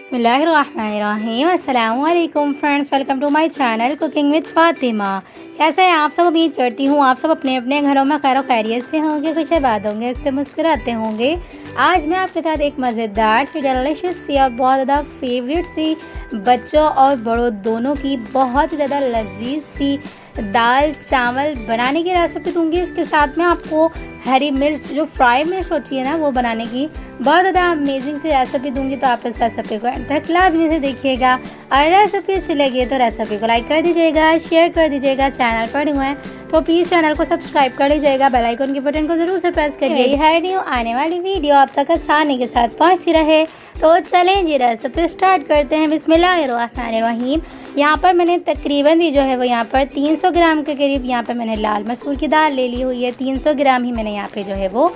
बिस्मिल्लाहिर्रहमानिर्रहीम। अस्सलाम वालेकुम friends, welcome to my channel cooking with Fatima. कैसे हैं आप सब? उम्मीद करती हूँ आप सब अपने अपने घरों में खैर खैरियत से होंगे, खुशबाद होंगे, इससे मुस्कुराते होंगे। आज मैं आपके साथ एक मज़ेदार सी, डिलीशियस सी और बहुत ज़्यादा फेवरेट सी, बच्चों और बड़ों दोनों की बहुत ही ज़्यादा लजीज सी दाल चावल बनाने की रेसिपी दूंगी। इसके साथ में आपको हरी मिर्च, जो फ्राई मिर्च होती है ना, वो बनाने की बहुत ज़्यादा अमेजिंग सी रेसिपी दूंगी। तो आप इस रेसिपी को एंड तक लाजमी से देखिएगा और रेसिपी अच्छी लगी तो रेसिपी को लाइक कर दीजिएगा, शेयर कर दीजिएगा। चैनल पर न्यू है तो प्लीज़ चैनल को सब्सक्राइब कर लीजिएगा, बेल आइकन के बटन को ज़रूर से प्रेस करिए। यही है न्यू आने वाली वीडियो आप तक आसानी के साथ पहुँचती रहे। तो चलें जी, रेसिपी स्टार्ट करते हैं। बिस्मिल्लाहिर्रहमानिर्रहीम। यहाँ पर मैंने तकरीबन भी जो है वो यहाँ पर 300 ग्राम के करीब यहाँ पर मैंने लाल मसूर की दाल ले ली हुई है। 300 ग्राम ही मैंने यहाँ पे जो है वो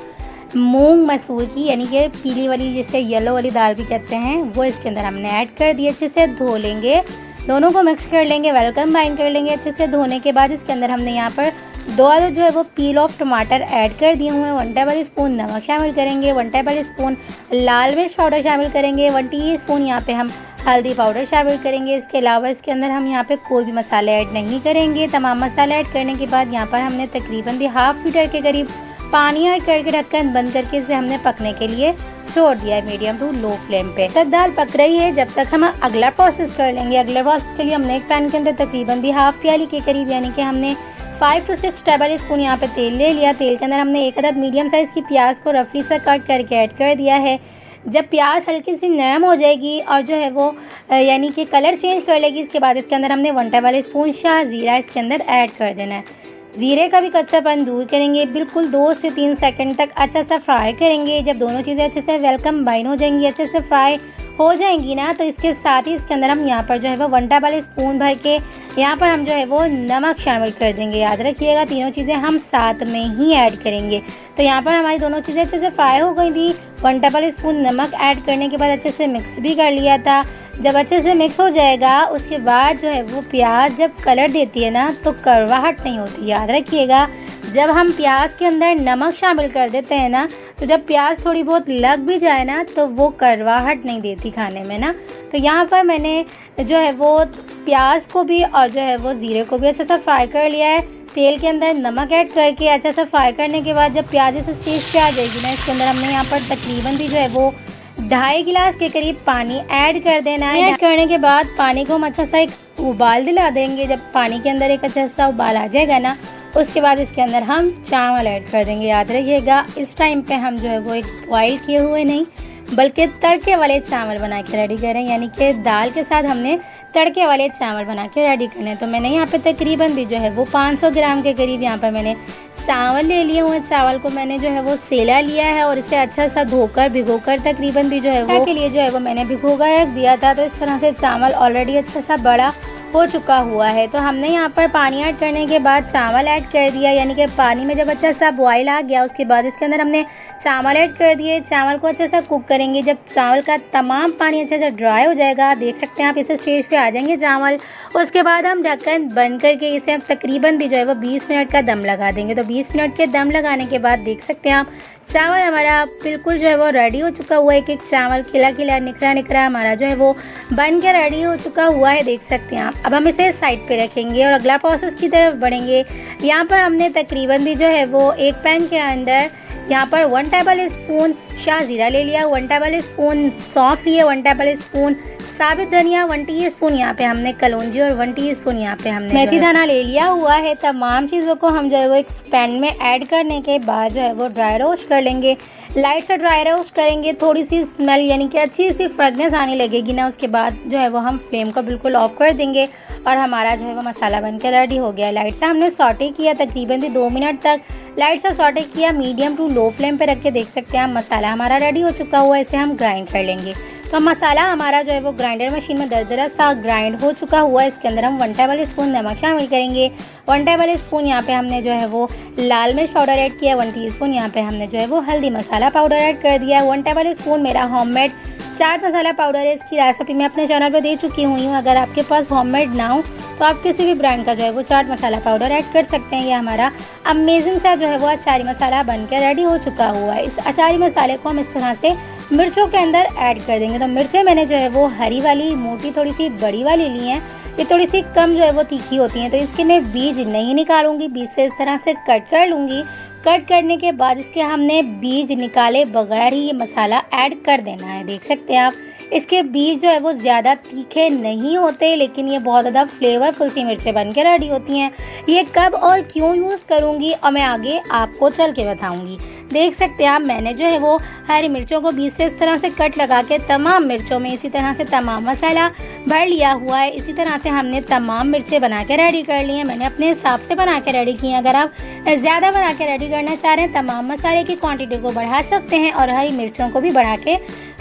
मूंग मसूर की, यानी कि पीली वाली, जिसे येलो वाली दाल भी कहते हैं, वो इसके अंदर हमने ऐड कर दिए। अच्छे से धो लेंगे, दोनों को मिक्स कर लेंगे, वेल कंबाइन कर लेंगे। अच्छे से धोने के बाद इसके अंदर हमने यहाँ पर 2 आलू जो है वो पील ऑफ टमाटर ऐड कर दिए हुए हैं। 1 टेबल स्पून नमक शामिल करेंगे, 1 टेबल स्पून लाल मिर्च पाउडर शामिल करेंगे, 1 टीस्पून यहाँ पे हम हल्दी पाउडर शामिल करेंगे। इसके अलावा इसके अंदर हम यहाँ पे कोई भी मसाले ऐड नहीं करेंगे। तमाम मसाले ऐड करने के बाद यहाँ पर हमने तकरीबन भी हाफ लीटर के करीब पानी ऐड करके ढक्कन बंद करके इसे हमने पकने के लिए छोड़ दिया है मीडियम टू लो फ्लेम पे। तब दाल पक रही है, जब तक हम अगला प्रोसेस कर लेंगे। अगला प्रोसेस के लिए हमने एक पैन के अंदर तकरीबन भी हाफ प्याली के करीब, यानी कि हमने 5 to 6 टेबल स्पून यहाँ पे तेल ले लिया। तेल के अंदर हमने एक अदद मीडियम साइज़ की प्याज को रफली से कट करके ऐड कर दिया है। जब प्याज हल्की सी नरम हो जाएगी और जो है वो यानी कि कलर चेंज कर लेगी, इसके बाद इसके अंदर हमने 1 टेबल स्पून शाह ज़ीरा इसके अंदर ऐड कर देना है। ज़ीरे का भी कच्चापन दूर करेंगे, बिल्कुल 2 से 3 सेकंड तक अच्छा सा फ्राई करेंगे। जब दोनों चीज़ें अच्छे से वेल कंबाइन हो जाएंगी, अच्छे से फ्राई हो जाएंगी ना, तो इसके साथ ही इसके अंदर हम यहाँ पर जो है वो 1 टेबल स्पून भर के यहाँ पर हम जो है वो नमक शामिल कर देंगे। याद रखिएगा तीनों चीज़ें हम साथ में ही ऐड करेंगे। तो यहाँ पर हमारी दोनों चीज़ें अच्छे से फ्राई हो गई थी। 1 टेबल स्पून नमक ऐड करने के बाद अच्छे से मिक्स भी कर लिया था। जब अच्छे से मिक्स हो जाएगा, उसके बाद जो है वो प्याज जब कलर देती है ना, तो कड़वाहट नहीं होती। याद रखिएगा, जब हम प्याज के अंदर नमक शामिल कर देते हैं ना, तो जब प्याज थोड़ी बहुत लग भी जाए ना, तो वो कड़वाहट नहीं देती खाने में ना। तो यहाँ पर मैंने जो है वो प्याज को भी और जो है वो ज़ीरे को भी अच्छे से फ्राई कर लिया है। तेल के अंदर नमक ऐड करके अच्छे से फ्राई करने के बाद जब प्याज इस स्टेज पे आ जाएगी ना, इसके अंदर हमने यहाँ पर तकरीबन भी जो है वो 2.5 गिलास के करीब पानी ऐड कर देना है। ऐड करने के बाद पानी को हम अच्छा सा एक उबाल दिला देंगे। जब पानी के अंदर एक अच्छा सा उबाल आ जाएगा ना, उसके बाद इसके अंदर हम चावल ऐड कर देंगे। याद रखिएगा, इस टाइम पे हम जो है वो एक बॉईल किए हुए नहीं, बल्कि तड़के वाले चावल बना के रेडी करें, यानी कि दाल के साथ हमने तड़के वाले चावल बना के रेडी करने। तो मैंने यहाँ पे तकरीबन भी जो है वो 500 ग्राम के करीब यहाँ पर मैंने चावल ले लिए हुए। चावल को मैंने जो है वो सेला लिया है और इसे अच्छा सा धोकर भिगोकर तकरीबन भी जो है वो के लिए जो है वो मैंने भिगोकर रख दिया था। तो इस तरह से चावल ऑलरेडी अच्छा सा बड़ा हो चुका हुआ है। तो हमने यहाँ पर पानी ऐड करने के बाद चावल ऐड कर दिया, यानी कि पानी में जब अच्छा सा बॉयल आ गया, उसके बाद इसके अंदर हमने चावल ऐड कर दिए। चावल को अच्छे से कुक करेंगे। जब चावल का तमाम पानी अच्छे से ड्राई हो जाएगा, देख सकते हैं आप, इस स्टेज पे आ जाएंगे चावल। उसके बाद हम ढक्कन बंद करके इसे तकरीबन भी जो है वो 20 मिनट का दम लगा देंगे। तो 20 मिनट के दम लगाने के बाद देख सकते हैं आप, चावल हमारा बिल्कुल जो है वो रेडी हो चुका हुआ है। एक चावल खिला खिला निखरा निखरा हमारा जो है वो बन के रेडी हो चुका हुआ है, देख सकते हैं आप। अब हम इसे साइड पे रखेंगे और अगला प्रोसेस की तरफ बढ़ेंगे। यहाँ पर हमने तकरीबन भी जो है वो एक पैन के अंदर यहाँ पर 1 टेबल स्पून शाह ज़ीरा ले लिया, 1 टेबल स्पून सौंफ लिए, 1 टेबल स्पून साबित धनिया, 1 टीस्पून यहाँ पे हमने कलौंजी और 1 टीस्पून यहाँ पे हमने मेथी दाना ले लिया हुआ है। तमाम चीज़ों को हम जो है वो एक पैन में ऐड करने के बाद जो है वो ड्राई रोस्ट कर लेंगे। लाइट से ड्राई रोस्ट करेंगे, थोड़ी सी स्मेल यानी कि अच्छी सी फ्रेगनेंस आने लगेगी ना, उसके बाद जो है वो हम फ्लेम को बिल्कुल ऑफ कर देंगे और हमारा जो है वो मसाला बन के रेडी हो गया। लाइट से हमने सॉटे किया तकरीबन भी 2 मिनट तक, लाइट से सॉटे किया, मीडियम टू लो फ्लेम पे रख के देख सकते हैं मसाला हमारा रेडी हो चुका हुआ है। इसे हम ग्राइंड कर लेंगे। तो मसाला हमारा जो है वो ग्राइंडर मशीन में दरदरा सा ग्राइंड हो चुका हुआ है। इसके अंदर हम 1 टेबल स्पून नमक शामिल करेंगे, 1 टेबल स्पून यहाँ पे हमने जो है वो लाल मिर्च पाउडर ऐड किया, 1 टीस्पून यहाँ पे हमने जो है वो हल्दी मसाला पाउडर ऐड कर दिया, 1 टेबल स्पून मेरा होममेड चाट मसाला पाउडर है। इसकी रेसिपी मैं अपने चैनल पर दे चुकी हुई हूँ। अगर आपके पास होममेड ना हो तो आप किसी भी ब्रांड का जो है वो चाट मसाला पाउडर ऐड कर सकते हैं। ये हमारा अमेजिंग सा जो है वो अचारी मसाला बनकर रेडी हो चुका हुआ है। इस अचारी मसाले को हम इस तरह से मिर्चों के अंदर ऐड कर देंगे। तो मिर्चें मैंने जो है वो हरी वाली मोटी थोड़ी सी बड़ी वाली ली हैं, ये थोड़ी सी कम जो है वो तीखी होती हैं, तो इसके मैं बीज नहीं निकालूंगी, बीज से इस तरह से कट कर लूँगी। कट करने के बाद इसके हमने बीज निकाले बगैर ही ये मसाला ऐड कर देना है। देख सकते हैं आप, इसके बीज जो है वो ज़्यादा तीखे नहीं होते, लेकिन ये बहुत ज़्यादा फ्लेवरफुल सी मिर्चें बन के रेडी होती हैं। ये कब और क्यों यूज़ करूँगी और मैं आगे आपको चल के बताऊँगी। देख सकते हैं आप, मैंने जो है वो हरी मिर्चों को बीच से इस तरह से कट लगा के तमाम मिर्चों में इसी तरह से तमाम मसाला भर लिया हुआ है। इसी तरह से हमने तमाम मिर्चें बना के रेडी कर ली हैं। मैंने अपने हिसाब से बना के रेडी की हैं। अगर आप ज़्यादा बना के रेडी करना चाह रहे हैं, तमाम मसाले की क्वांटिटी को बढ़ा सकते हैं और हरी मिर्चों को भी बढ़ा के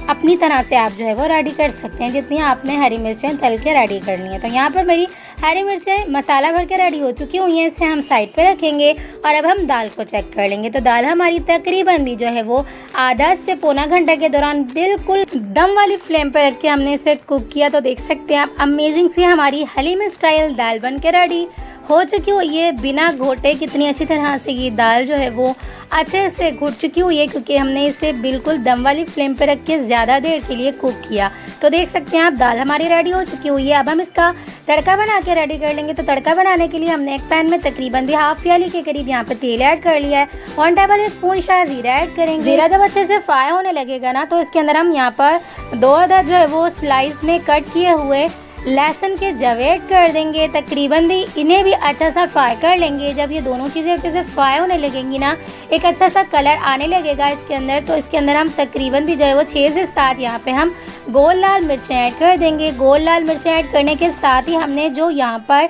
अपनी तरह से आप जो है वो रेडी कर सकते हैं, जितनी आपने हरी मिर्चें तल के रेडी करनी है। तो यहाँ पर मेरी हरी मिर्चें मसाला भर के रेडी हो चुकी हुई हैं, इसे हम साइड पे रखेंगे और अब हम दाल को चेक कर लेंगे। तो दाल हमारी तकरीबन भी जो है वो आधा से पौना घंटा के दौरान बिल्कुल दम वाली फ्लेम पे रख के हमने इसे कुक किया। तो देख सकते हैं आप, अमेजिंग सी हमारी हलीम स्टाइल दाल बन के रेडी हो चुकी हुई है। बिना घोटे कितनी अच्छी तरह से ये दाल जो है वो अच्छे से घुट चुकी हुई है, क्योंकि हमने इसे बिल्कुल दम वाली फ्लेम पे रख के ज़्यादा देर के लिए कुक किया। तो देख सकते हैं आप, दाल हमारी रेडी हो चुकी हुई है। अब हम इसका तड़का बना के रेडी कर लेंगे। तो तड़का बनाने के लिए हमने एक पैन में तकरीबन भी हाफ प्याली के करीब यहाँ पे तेल ऐड कर लिया है। 1 टेबल स्पून शायद ज़ीरा ऐड करेंगे। ज़ीरा जब अच्छे से फ्राई होने लगेगा ना, तो इसके अंदर हम यहाँ पर 2 अदद जो है वो स्लाइस में कट किए हुए लहसुन के जवे ऐड कर देंगे। तकरीबन भी इन्हें भी अच्छा सा फ्राई कर लेंगे। जब ये दोनों चीज़ें अच्छे से फ्राई होने लगेंगी ना, एक अच्छा सा कलर आने लगेगा इसके अंदर, तो इसके अंदर हम तकरीबन भी जो है वो 6 से 7 यहाँ पे हम गोल लाल मिर्चें ऐड कर देंगे। गोल लाल मिर्चें ऐड करने के साथ ही हमने जो यहाँ पर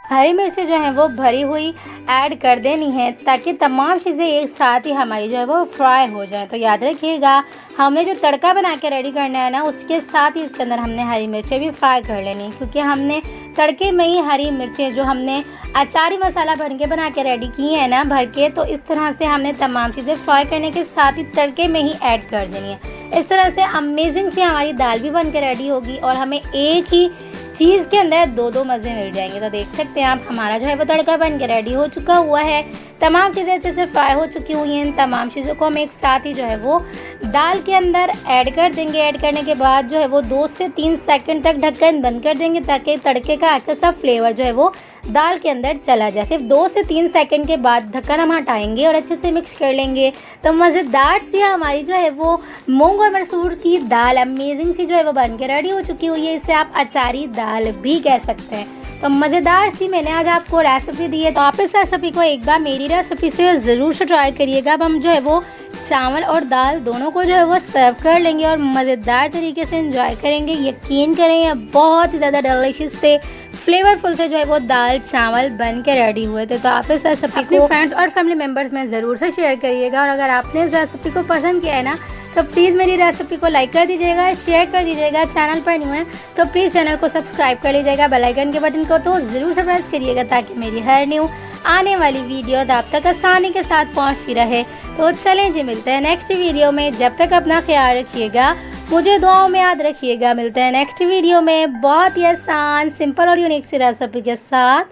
हरी मिर्चें जो हैं वो भरी हुई ऐड कर देनी है, ताकि तमाम चीज़ें एक साथ ही हमारी जो है वो फ्राई हो जाए। तो याद रखिएगा, हमने जो तड़का बना के रेडी करना है ना, उसके साथ ही इसके अंदर हमने हरी मिर्चें भी फ्राई कर लेनी, क्योंकि हमने तड़के में ही हरी मिर्चें जो हमने अचारी मसाला भर के बना के रेडी की है ना भर के, तो इस तरह से हमने तमाम चीज़ें फ्राई करने के साथ ही तड़के में ही ऐड कर देनी है। इस तरह से अमेजिंग सी हमारी दाल भी बन के रेडी होगी और हमें एक ही चीज़ के अंदर 2 मज़े मिल जाएंगे। तो देख सकते हैं आप, हमारा जो है वो तड़का बन के रेडी हो चुका हुआ है। तमाम चीज़ें अच्छे से फ्राई हो चुकी हुई हैं। तमाम चीज़ों को हम एक साथ ही जो है वो दाल के अंदर ऐड कर देंगे। ऐड करने के बाद जो है वो 2 से 3 सेकंड तक ढक्कन बंद कर देंगे, ताकि तड़के का अच्छा सा फ्लेवर जो है वो दाल के अंदर चला जाए। सिर्फ 2 से 3 सेकंड के बाद ढक्कन हम हटाएंगे और अच्छे से मिक्स कर लेंगे। तो मज़ेदार सी हमारी जो है वो मूंग और मसूर की दाल अमेजिंग सी जो है वो बन के रेडी हो चुकी हुई है। इसे आप अचारी दाल भी कह सकते हैं। तो मज़ेदार सी मैंने आज आपको रेसिपी दी है, तो आप इस रेसिपी को एक बार मेरी रेसिपी से ज़रूर से ट्राई करिएगा। अब हम जो है वो चावल और दाल दोनों को जो है वो सर्व कर लेंगे और मज़ेदार तरीके से एंजॉय करेंगे। यकीन करें, ये बहुत ही ज़्यादा डिलीशियस से फ्लेवरफुल से जो है वो दाल चावल बन के रेडी हुए थे। तो आप इस रेसिपी को फ्रेंड्स और फैमिली मेम्बर्स में ज़रूर से शेयर करिएगा। और अगर आपने इस रेसिपी को पसंद किया है ना, तो प्लीज़ मेरी रेसिपी को लाइक कर दीजिएगा, शेयर कर दीजिएगा। चैनल पर न्यू है तो प्लीज़ चैनल को सब्सक्राइब कर लीजिएगा। बेल आइकन के बटन को तो ज़रूर से प्रेस करिएगा, ताकि मेरी हर न्यू आने वाली वीडियो आप तक आसानी के साथ पहुंचती रहे। तो चलें जी, मिलते हैं नेक्स्ट वीडियो में। जब तक अपना ख्याल रखिएगा, मुझे दुआओं में याद रखिएगा। मिलते हैं नेक्स्ट वीडियो में बहुत ही आसान, सिंपल और यूनिक सी रेसिपी के साथ।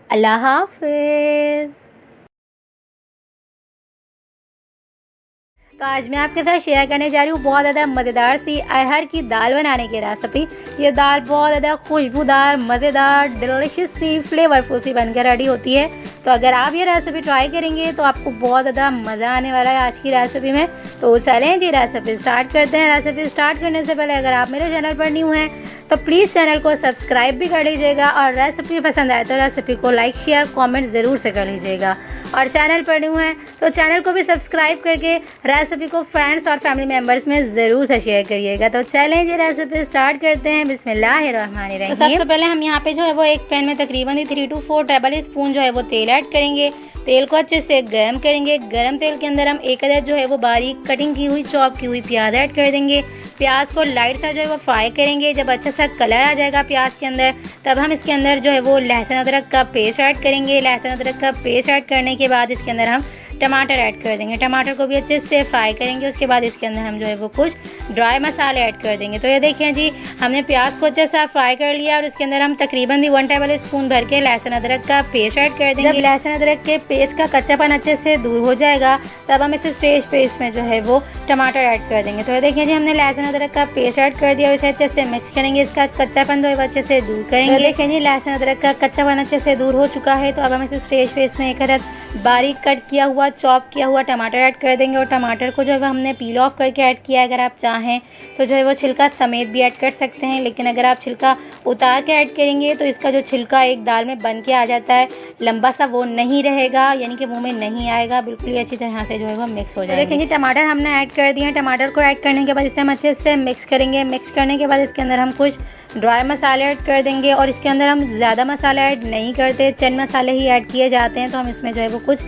अल्लाह हाफिज़। तो आज मैं आपके साथ शेयर करने जा रही हूँ बहुत ज़्यादा मज़ेदार सी अरहर की दाल बनाने की रेसिपी। ये दाल बहुत ज़्यादा खुशबूदार, मज़ेदार, डिलीशियस सी, फ्लेवरफुल सी बनकर रेडी होती है। तो अगर आप ये रेसिपी ट्राई करेंगे तो आपको बहुत ज़्यादा मज़ा आने वाला है आज की रेसिपी में। तो चलें जी, रेसिपी स्टार्ट करते हैं। रेसिपी स्टार्ट करने से पहले अगर आप मेरे चैनल पर न्यू हैं तो प्लीज़ चैनल को सब्सक्राइब भी कर लीजिएगा, और रेसिपी पसंद आए तो रेसिपी को लाइक शेयर कमेंट ज़रूर से कर लीजिएगा। और चैनल पर न्यू हैं तो चैनल को भी सब्सक्राइब करके रेसिपी को फ्रेंड्स और फैमिली मेम्बर्स में ज़रूर से शेयर करिएगा। तो चलें जी, रेसिपी स्टार्ट करते हैं। बिस्मिल्लाहिर्रहमानिर्रहीम। तो सबसे पहले हम यहाँ पे जो है वो एक पैन में तकरीबन 3 to 4 टेबल स्पून जो है वो तेल ऐड करेंगे। तेल को अच्छे से गर्म करेंगे। गर्म तेल के अंदर हम एक अदद जो है वो बारीक कटिंग की हुई चॉप की हुई प्याज ऐड कर देंगे। प्याज को लाइट सा जो है वो फ्राई करेंगे। जब अच्छा सा कलर आ जाएगा प्याज के अंदर, तब हम इसके अंदर जो है वो लहसुन अदरक का पेस्ट ऐड करेंगे। लहसुन अदरक का पेस्ट ऐड करने के बाद इसके अंदर हम टमाटर ऐड कर देंगे। टमाटर को भी अच्छे से फ्राई करेंगे। उसके बाद इसके अंदर हम जो है वो कुछ ड्राई मसाले ऐड कर देंगे। तो ये देखें जी, हमने प्याज को अच्छे से फ्राई कर लिया और उसके अंदर हम तकरीबन 1 टेबल स्पून भर के लहसुन अदरक का पेस्ट ऐड कर देंगे। जब लहसुन अदरक के पेस्ट का कच्चापन अच्छे से दूर हो जाएगा तब हम इस स्टेज पे इसमें जो है वो टमाटर ऐड कर देंगे। तो ये देखिए जी हमने लहसुन अदरक का पेस्ट ऐड कर दिया और इसे अच्छे से मिक्स करेंगे, इसका कच्चापन जो है अच्छे से दूर करेंगे। तो देखिए जी लहसुन अदरक का कच्चापन अच्छे से दूर हो चुका है। तो अब हम इस स्टेज पे इसमें एक अदद बारीक कट किया हुआ चॉप किया हुआ टमाटर ऐड कर देंगे और टमाटर को जो है हमने पील ऑफ करके ऐड किया है। अगर आप चाहें तो जो है वो छिलका समेत भी ऐड कर सकते हैं, लेकिन अगर आप छिलका उतार के ऐड करेंगे तो इसका जो छिलका एक दाल में बन के आ जाता है लंबा सा, वो नहीं रहेगा, यानी कि मुंह में नहीं आएगा, बिल्कुल अच्छी तरह से जो है वो मिक्स हो जाएगा। देखिए टमाटर हमने ऐड कर दिए हैं। टमाटर को ऐड करने के बाद इसे हम अच्छे से मिक्स करेंगे। मिक्स करने के बाद इसके अंदर हम कुछ ड्राई मसाले ऐड कर देंगे और इसके अंदर हम ज़्यादा मसाला ऐड नहीं करते, चंद मसाले ही ऐड किए जाते हैं। तो हम इसमें जो है वो कुछ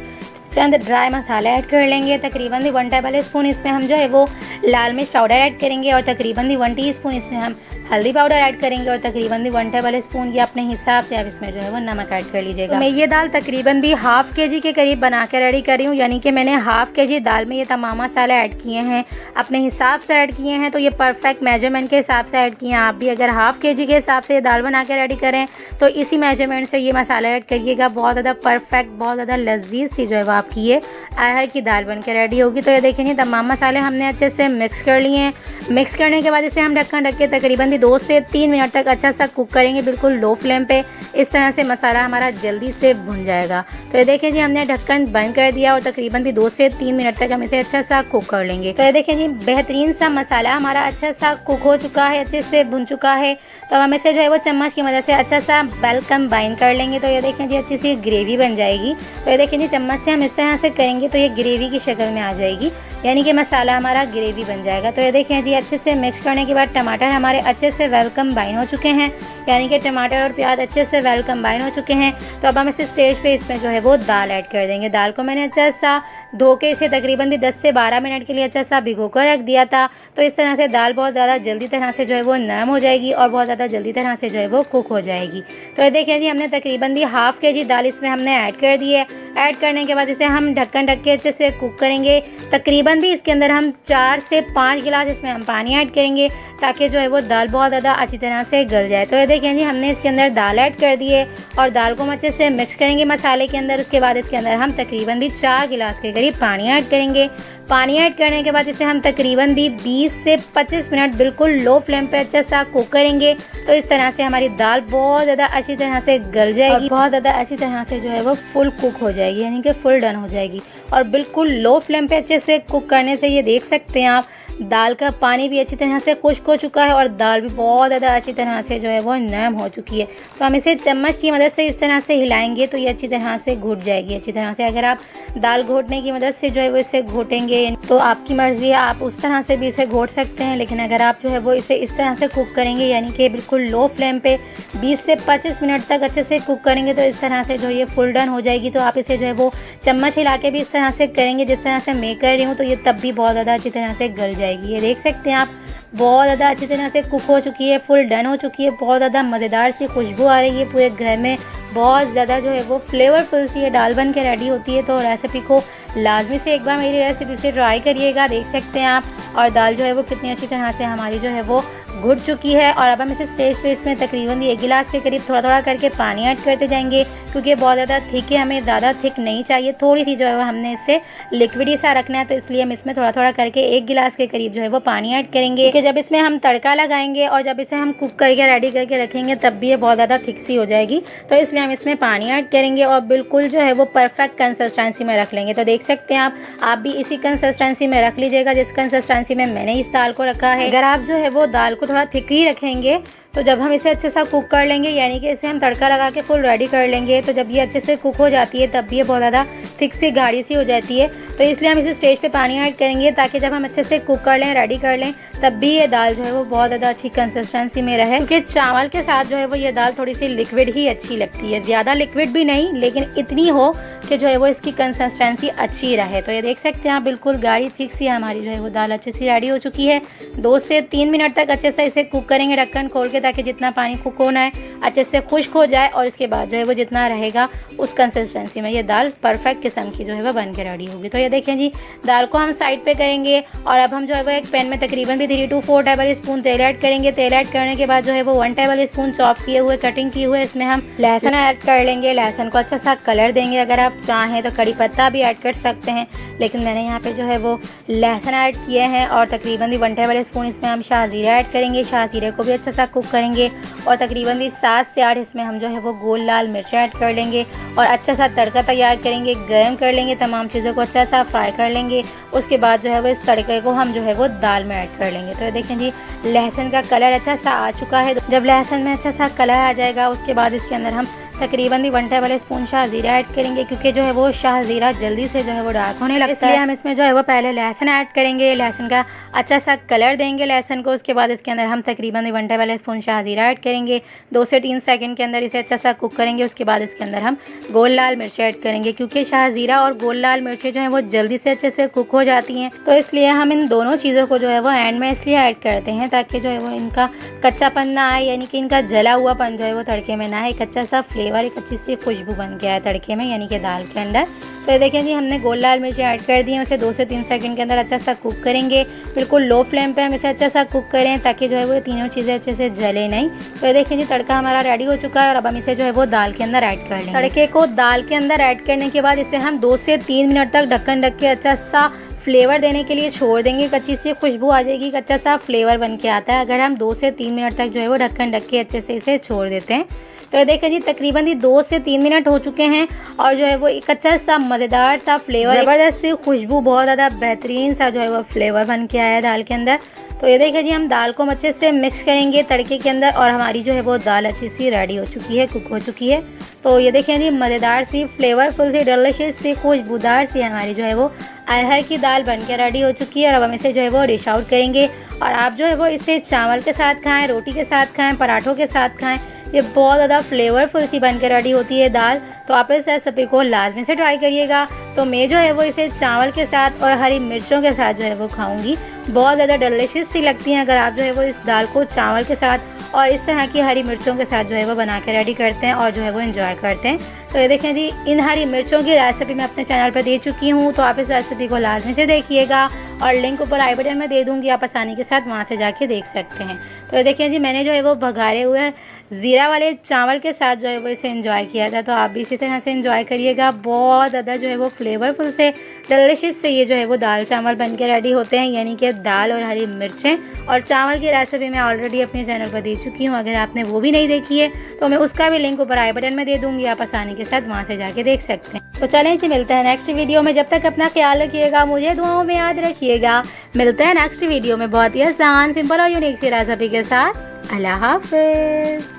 चंद ड्राई मसाले ऐड कर लेंगे। तकरीबन 1 टेबल स्पून इसमें हम जो है वो लाल मिर्च पाउडर ऐड करेंगे और तकरीबन 1 टीस्पून इसमें हम हल्दी पाउडर ऐड करेंगे और तकरीबन 1 टेबल स्पून या अपने हिसाब से आप इसमें जो है वो नमक ऐड कर लीजिएगा। तो मैं ये दाल तकरीबन भी हाफ़ के जी के करीब बना के रेडी कर रही हूँ, यानी कि मैंने हाफ़ के जी दाल में ये तमाम मसाले ऐड किए हैं, अपने हिसाब से ऐड किए हैं। तो ये परफेक्ट मेजरमेंट के हिसाब से ऐड किए हैं। आप भी अगर हाफ़ के जी के हिसाब से ये दाल बना के रेडी करें तो इसी मेजरमेंट से ये मसाला ऐड करिएगा। बहुत ज़्यादा परफेक्ट, बहुत ज़्यादा लजीज सी जो है वो आपकी ये अरहर की दाल बन के रेडी होगी। तो ये देखिए तमाम मसाले हमने अच्छे से मिक्स कर लिए हैं। मिक्स करने के बाद इसे हम ढक्कन ढक के तकरीबन 2 से 3 मिनट तक अच्छा सा कुक करेंगे, बिल्कुल लो फ्लेम पे। इस तरह से मसाला हमारा जल्दी से भुन जाएगा। तो ये देखिए जी हमने ढक्कन बंद कर दिया और तकरीबन भी 2 से 3 मिनट तक हम इसे अच्छा सा कुक कर लेंगे। तो ये देखिए जी बेहतरीन सा मसाला हमारा अच्छा सा कुक हो चुका है, अच्छे से भुन चुका है। तो हम इसे जो है वो चम्मच की मदद से अच्छा सा वेल कंबाइन कर लेंगे। तो ये देखें जी अच्छी सी ग्रेवी बन जाएगी। तो ये देखें जी चम्मच से हम इस तरह से करेंगे तो ये ग्रेवी की शक्ल में आ जाएगी, यानी कि मसाला हमारा ग्रेवी बन जाएगा। तो ये देखें जी अच्छे से मिक्स करने के बाद टमाटर हमारे अच्छे से वेल कंबाइन हो चुके हैं, यानी कि टमाटर और प्याज अच्छे से वेल कंबाइन हो चुके हैं। तो अब हम इस स्टेज पे इसमें जो है वो दाल ऐड कर देंगे। दाल को मैंने अच्छा सा धो के इसे तकरीबन भी 10 से 12 मिनट के लिए अच्छा सा भिगो कर रख दिया था। तो इस तरह से दाल बहुत ज़्यादा जल्दी तरह से जो है वो नरम हो जाएगी और बहुत ज़्यादा जल्दी तरह से जो है वो कुक हो जाएगी। तो ये देखिए जी हमने तकरीबन भी हाफ़ के जी दाल इसमें हमने ऐड कर दी है। ऐड करने के बाद इसे हम ढक्कन ढक के अच्छे से कुक करेंगे। तकरीबन भी इसके अंदर हम 4 से 5 गिलास इसमें हम पानी ऐड करेंगे ताकि जो है वो दाल बहुत ज़्यादा अच्छी तरह से गल जाए। तो ये देखिए जी हमने इसके अंदर दाल ऐड कर दी है और दाल को हम अच्छे से मिक्स करेंगे मसाले के अंदर। उसके बाद इसके अंदर हम तकरीबन भी 4 गिलास के करीब पानी ऐड करेंगे। पानी ऐड करने के बाद इसे हम तकरीबन भी 20 से 25 मिनट बिल्कुल लो फ्लेम पे अच्छा सा कुक करेंगे। तो इस तरह से हमारी दाल बहुत ज़्यादा अच्छी तरह से गल जाएगी और बहुत ज़्यादा अच्छी तरह से जो है वो फुल कुक हो जाएगी, यानी कि फुल डन हो जाएगी। और बिल्कुल लो फ्लेम पे अच्छे से कुक करने से ये देख सकते हैं आप दाल का पानी भी अच्छी तरह से खुश्क हो चुका है और दाल भी बहुत ज़्यादा अच्छी तरह से जो है वो नरम हो चुकी है। तो हम इसे चम्मच की मदद से इस तरह से हिलाएंगे तो ये अच्छी तरह से घुट जाएगी अच्छी तरह से। अगर आप दाल घोटने की मदद से जो है वो इसे घोटेंगे तो आपकी मर्ज़ी है, आप उस तरह से भी इसे घोट सकते हैं। लेकिन अगर आप जो है वो इसे इस तरह से कुक करेंगे, यानी कि बिल्कुल लो फ्लेम पे 20 से 25 मिनट तक अच्छे से कुक करेंगे तो इस तरह से जो ये फुल डन हो जाएगी। तो आप इसे जो है वो चम्मच हिला के भी इस तरह से करेंगे जिस तरह से मैं कर रही हूँ, तो ये तब भी बहुत ज़्यादा अच्छी तरह से गल जाएगी। ये देख सकते हैं आप बहुत ज़्यादा अच्छी तरह से कुक हो चुकी है, फुल डन हो चुकी है। बहुत ज़्यादा मज़ेदार सी खुशबू आ रही है पूरे घर में, बहुत ज़्यादा जो है वो फ्लेवरफुल सी ये दाल बन के रेडी होती है। तो रेसिपी को लाजमी से एक बार मेरी रेसिपी से ट्राई करिएगा। देख सकते हैं आप और दाल जो है वो कितनी अच्छी तरह से हमारी जो है वो घुट चुकी है। और अब हम इसे स्टेज पे इसमें तकरीबन 1 गिलास के करीब थोड़ा थोड़ा करके पानी ऐड करते जाएंगे, क्योंकि बहुत ज़्यादा थिक है, हमें ज़्यादा थिक नहीं चाहिए, थोड़ी सी जो है वो हमने इससे लिक्विडी सा रखना है। तो इसलिए हम इसमें थोड़ा थोड़ा करके 1 गिलास के करीब जो है वो पानी ऐड करेंगे, क्योंकि जब इसमें हम तड़का लगाएंगे और जब इसे हम कुक करके रेडी करके रखेंगे तब भी ये बहुत ज़्यादा थिक सी हो जाएगी। तो इसलिए हम इसमें पानी ऐड करेंगे और बिल्कुल जो है वो परफेक्ट कंसिस्टेंसी में रख लेंगे। तो देख सकते हैं आप भी इसी कंसिस्टेंसी में रख लीजिएगा जिस कंसिस्टेंसी में मैंने इस दाल को रखा है। अगर आप जो है वो दाल को थोड़ा थिक ही रखेंगे तो जब हम इसे अच्छे से कुक कर लेंगे, यानी कि इसे हम तड़का लगा के फुल रेडी कर लेंगे, तो जब ये अच्छे से कुक हो जाती है तब भी ये बहुत ज़्यादा थिक सी गाढ़ी सी हो जाती है। तो इसलिए हम इसे स्टेज पे पानी ऐड करेंगे ताकि जब हम अच्छे से कुक कर लें, रेडी कर लें, तब भी ये दाल जो है वो बहुत ज़्यादा अच्छी कंसिस्टेंसी में रहे। क्योंकि चावल के साथ जो है वो ये दाल थोड़ी सी लिक्विड ही अच्छी लगती है, ज़्यादा लिक्विड भी नहीं, लेकिन इतनी हो कि जो है वो इसकी कंसिस्टेंसी अच्छी रहे। तो ये देख सकते हैं आप बिल्कुल गाढ़ी थिक सी हमारी जो है वो दाल अच्छे से रेडी हो चुकी है। 2 से 3 मिनट तक अच्छे से इसे कुक करेंगे ढक्कन खोल के, ताकि जितना पानी कुक होना है अच्छे से खुश्क हो जाए और इसके बाद जो है वो जितना रहेगा उस कंसिस्टेंसी में ये दाल परफेक्ट किस्म की जो है वो बन के रेडी होगी। तो ये देखें जी दाल को हम साइड पे करेंगे और अब हम जो है वो एक पैन में तकरीबन भी 3 to 4 टेबल स्पून तेल ऐड करेंगे। तेल ऐड करने के बाद जो है वो 1 टेबल स्पून चॉप किए हुए कटिंग किए हुए इसमें हम लहसुन ऐड कर लेंगे। लहसुन को अच्छा सा कलर देंगे। अगर आप चाहें तो कड़ी पत्ता भी ऐड कर सकते हैं, लेकिन मैंने यहाँ पे जो है वो लहसुन ऐड किए हैं। और तकरीबन 1 टेबल स्पून इसमें हम शाहजीरा ऐड करेंगे। शाहजीरे को भी अच्छा सा कुक करेंगे और तकरीबन 7 से 8 इसमें हम जो है वो गोल लाल मिर्च ऐड कर लेंगे और अच्छा सा तड़का तैयार करेंगे। गर्म कर लेंगे, तमाम चीज़ों को अच्छा सा फ्राई कर लेंगे। उसके बाद जो है वो इस तड़के को हम जो है वो दाल में ऐड कर लेंगे। तो देखें जी, लहसुन का कलर अच्छा सा आ चुका है। जब लहसुन में अच्छा सा कलर आ जाएगा उसके बाद इसके अंदर हम तकरीबन 1 टेबल स्पून शाहजीरा ऐड करेंगे, क्योंकि जो है वो शाहजीरा जल्दी से जो है वो डार्क होने लगता है, इसलिए हम इसमें जो है वो पहले लहसुन ऐड करेंगे। लहसुन का अच्छा सा कलर देंगे लहसुन को। उसके बाद इसके अंदर हम तकरीबन 1 टेबल स्पून शाहजीरा ऐड करेंगे। 2 से 3 सेकंड के अंदर इसे अच्छा सा कुक करेंगे। उसके बाद इसके अंदर हम गोल लाल मिर्च ऐड करेंगे, क्योंकि शाहजीरा और गोल लाल मिर्चें जो है वो जल्दी से अच्छे से कुक हो जाती हैं। तो इसलिए हम इन दोनों चीज़ों को जो है वो एंड में इसलिए ऐड करते हैं ताकि जो है वो इनका कच्चापन ना आए, यानी कि इनका जला हुआपन जो है वो तड़के में ना आए। एक अच्छा सा फ्लेवर, एक अच्छी सी खुशबू बन के आए तड़के में, यानी कि दाल के अंदर। तो ये देखें जी, हमने गोल लाल मिर्ची ऐड कर दी है। उसे 2 से 3 सेकंड के अंदर अच्छा सा कुक करेंगे। बिल्कुल लो फ्लेम पे हम इसे अच्छा सा कुक करें ताकि जो है वो तीनों चीज़ें अच्छे से जले नहीं। तो ये देखें जी, तड़का हमारा रेडी हो चुका है और अब हम इसे जो है वो दाल के अंदर ऐड कर लेंगे। तड़के को दाल के अंदर ऐड करने के बाद इसे हम 2 से 3 मिनट तक ढक्कन ढक के अच्छा सा फ्लेवर देने के लिए छोड़ देंगे। कच्ची सी खुशबू आ जाएगी, कच्चा सा फ्लेवर बन के आता है अगर हम 2 से 3 मिनट तक जो है वो ढक्कन ढक के अच्छे से इसे छोड़ देते हैं। तो ये देखें जी, तकरीबन 2 से 3 मिनट हो चुके हैं और जो है वो एक अच्छा सा मज़ेदार सा फ्लेवर, ज़बरदस्त सी खुशबू, बहुत ज़्यादा बेहतरीन सा जो है वो फ्लेवर बन के आया है दाल के अंदर। तो ये देखें जी, हम दाल को अच्छे से मिक्स करेंगे तड़के के अंदर और हमारी जो है वो दाल अच्छी सी रेडी हो चुकी है, कुक हो चुकी है। तो ये देखें जी, मज़ेदार सी, फ्लेवरफुल सी, डिलीशियस सी, खुशबूदार सी हमारी जो है वो अरहर की दाल बन के रेडी हो चुकी है। और अब हम इसे जो है वो डिश आउट करेंगे और आप जो है वो इसे चावल के साथ खाएं, रोटी के साथ खाएं, पराठों के साथ खाएं। ये बहुत ज़्यादा फ्लेवरफुल सी बन के रेडी होती है दाल। तो आप इस रेसिपी को लाजमी से ट्राई करिएगा। तो मैं जो है वो इसे चावल के साथ और हरी मिर्चों के साथ जो है वो खाऊंगी। बहुत ज़्यादा डिलीशियस सी लगती हैं अगर आप जो है वो इस दाल को चावल के साथ और इस तरह की हरी मिर्चों के साथ जो है वो बना के रेडी करते हैं और जो है वो एंजॉय करते हैं। तो ये देखें जी, इन हरी मिर्चों की रेसिपी मैं अपने चैनल पर दे चुकी हूँ, तो आप इस रेसिपी को लाजमी से देखिएगा और लिंक ऊपर आई बटन में दे दूँगी, आप आसानी के साथ वहाँ से जाके देख सकते हैं। तो ये देखें जी, मैंने जो है वो भगारे हुए ज़ीरा वाले चावल के साथ जो है वो इसे एंजॉय किया था। तो आप भी इसी तरह से एंजॉय करिएगा। बहुत ज़्यादा जो है वो फ्लेवरफुल से, डिलीशियस से ये जो है वो दाल चावल बन के रेडी होते हैं, यानी कि दाल और हरी मिर्चें और चावल की रेसिपी मैं ऑलरेडी अपने चैनल पर दे चुकी हूँ। अगर आपने वो भी नहीं देखी है तो मैं उसका भी लिंक ऊपर आई बटन में दे दूँगी, आप आसानी के साथ वहाँ से जाके देख सकते हैं। तो चलें जी, मिलते हैं नेक्स्ट वीडियो में। जब तक अपना ख्याल रखिएगा, मुझे दुआओं में याद रखिएगा। मिलते हैं नेक्स्ट वीडियो में बहुत ही आसान, सिंपल और यूनिक सी रेसिपी के साथ। अल्लाह हाफिज़।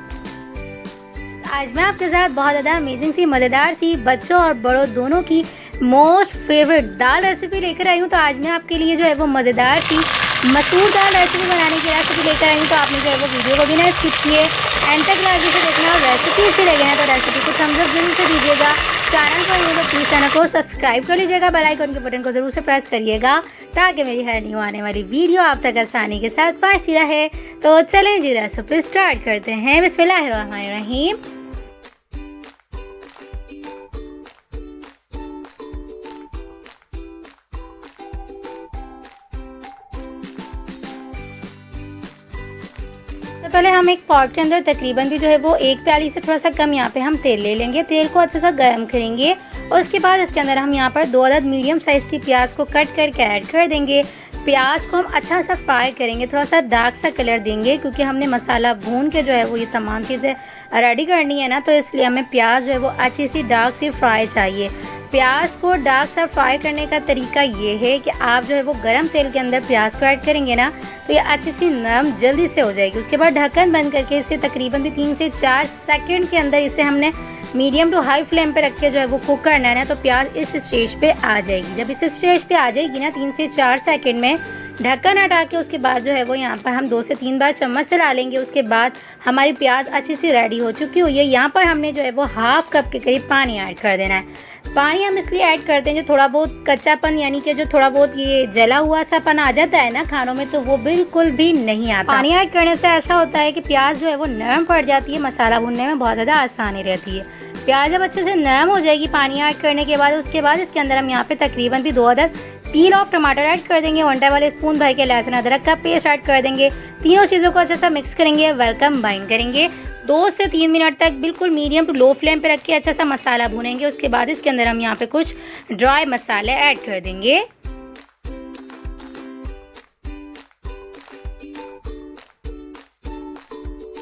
आज मैं आपके साथ बहुत ज़्यादा अमेजिंग सी, मज़ेदार सी, बच्चों और बड़ों दोनों की मोस्ट फेवरेट दाल रेसिपी लेकर आई हूँ। तो आज मैं आपके लिए जो है वो मज़ेदार सी मसूर दाल रेसिपी बनाने की रेसिपी लेकर आई हूँ। तो आपने जो है वो वीडियो को बिना स्किप किए एंड तक लाजमी से देखना और रेसिपी अच्छी लगे ना तो रेसिपी को थम्स अप जरूर से दीजिएगा। चैनल पर हो तो प्लीज़ चैनल को सब्सक्राइब कर लीजिएगा, बेल आइकन के बटन को ज़रूर से प्रेस करिएगा ताकि मेरी हर न्यू आने वाली वीडियो आप तक आसानी के साथ पहुँचती रहे। तो चलें जी, रेसिपी स्टार्ट करते हैं। बिस्मिल्लाहिर्रहमानिर्रहीम। तो पहले हम एक पॉट के अंदर तकरीबन भी जो है वो 1 प्याली से थोड़ा सा कम यहाँ पे हम तेल ले लेंगे। तेल को अच्छे से गर्म करेंगे और उसके बाद इसके अंदर हम यहाँ पर 2 अदद मीडियम साइज़ की प्याज को कट करके ऐड कर देंगे। प्याज को हम अच्छा सा फ्राई करेंगे, थोड़ा सा डार्क सा कलर देंगे, क्योंकि हमने मसाला भून के जो है वो ये तमाम चीज़ें रेडी करनी है ना, तो इसलिए हमें प्याज जो है वो अच्छी सी डार्क सी फ्राई चाहिए। प्याज को डार्क सा फ्राई करने का तरीका ये है कि आप जो है वो गरम तेल के अंदर प्याज को ऐड करेंगे ना तो ये अच्छी सी नरम जल्दी से हो जाएगी। उसके बाद ढक्कन बंद करके इसे तकरीबन भी 3 से 4 सेकंड के अंदर इसे हमने मीडियम टू हाई फ्लेम पे रख के जो है वो कुक करना है ना, तो प्याज इस स्टेज पे आ जाएगी। जब इस स्टेज पे आ जाएगी ना 3 से 4 सेकंड में ढक्कन हटा के उसके बाद जो है वो यहाँ पर हम 2 से 3 बार चम्मच चला लेंगे। उसके बाद हमारी प्याज अच्छी सी रेडी हो चुकी हुई है। यहाँ पर हमने जो है वो हाफ कप के करीब पानी ऐड कर देना है। पानी हम इसलिए ऐड करते हैं जो थोड़ा बहुत कच्चापन, यानी कि जो थोड़ा बहुत ये जला हुआ सा पन आ जाता है ना खानों में, तो वो बिल्कुल भी नहीं आता। पानी ऐड करने से ऐसा होता है कि प्याज जो है वो नरम पड़ जाती है, मसाला भूनने में बहुत ज़्यादा आसानी रहती है। प्याज जब अच्छे से नरम हो जाएगी पानी ऐड करने के बाद, उसके बाद इसके अंदर हम यहाँ पे तकरीबन भी 2 अदद पील ऑफ टमाटर ऐड कर देंगे, 1 टेबल स्पून भर के लहसुन अदरक का पेस्ट ऐड कर देंगे। तीनों चीज़ों को अच्छे से मिक्स करेंगे, वेल कंबाइन करेंगे। 2 से 3 मिनट तक बिल्कुल मीडियम टू लो फ्लेम पे रख के अच्छा सा मसाला भूनेंगे। उसके बाद इसके अंदर हम यहाँ पे कुछ ड्राई मसाले ऐड कर देंगे।